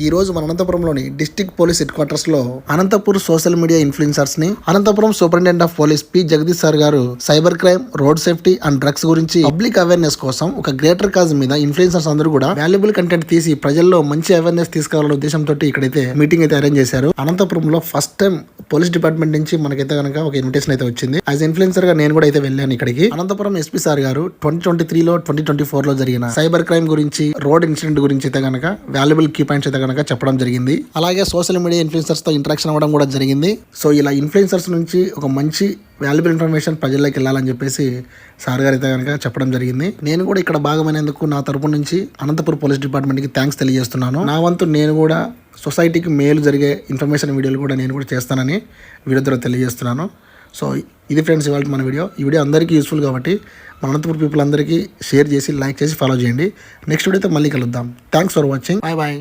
ఈ రోజు మన అనంతపురంలోని డిస్ట్రిక్ట్ పోలీస్ హెడ్ క్వార్టర్స్ లో అనంతపూర్ సోషల్ మీడియా ఇన్ఫ్లుయెన్సర్స్ ని Anantapuram superintendent of police P Jagadish sir గారు cyber crime, road safety and drugs గురించి పబ్లిక్ అవేర్నెస్ కోసం ఒక గ్రేటర్ కాజ్ మీద ఇన్ఫ్లుయెన్సర్స్ అందరూ కూడా వాల్యుబుల్ కంటెంట్ తీసి ప్రజల్లో మంచి అవేర్నెస్ తీసుకురావాలనే ఉద్దేశంతో ఇక్కడైతే మీటింగ్ అయితే అరేంజ్ చేశారు. అనంతపురంలో ఫస్ట్ టైం పోలీస్ డిపార్ట్మెంట్ నుంచి మనకైతే కనుక ఒక ఇన్విటేషన్ అయితే వచ్చింది. యాజ్ ఇన్ఫ్లుయెన్సర్ గా నేను కూడా అయితే వెళ్ళాను ఇక్కడికి. అనంతపురం ఎస్పీ సార్ గారు 2023లో 2024లో జరిగిన సైబర్ క్రైమ్ గురించి, రోడ్ ఇన్సిడెంట్ గురించి అయితే కనుక వాల్యుబుల్ కీ పాయింట్స్ అయితే కనుక చెప్పడం జరిగింది. అలాగే సోషల్ మీడియా ఇన్ఫ్లుయెన్సర్స్ తో ఇంటరాక్షన్ అవ్వడం కూడా జరిగింది. సో ఇలా ఇన్ఫ్లుయెన్సర్స్ నుంచి ఒక మంచి వాల్యుబుల్ ఇన్ఫర్మేషన్ ప్రజల్లోకి వెళ్ళాలని చెప్పేసి సార్ గారు అయితే కనుక చెప్పడం జరిగింది. నేను కూడా ఇక్కడ భాగమైనందుకు నా తరపు నుంచి అనంతపురం పోలీస్ డిపార్ట్మెంట్కి థ్యాంక్స్ తెలియజేస్తున్నాను. నా వంతు నేను కూడా సొసైటీకి మేలు జరిగే ఇన్ఫర్మేషన్ వీడియోలు కూడా నేను కూడా చేస్తానని వీడియో ద్వారా తెలియజేస్తున్నాను. సో ఇది ఫ్రెండ్స్ ఇవాళ మన వీడియో. ఈ వీడియో అందరికీ యూస్ఫుల్ కాబట్టి మన అనంతపురం పీపుల్ అందరికీ షేర్ చేసి, లైక్ చేసి, ఫాలో చేయండి. నెక్స్ట్ వీడియోతో మళ్ళీ కలుద్దాం. Thanks for watching. Bye bye.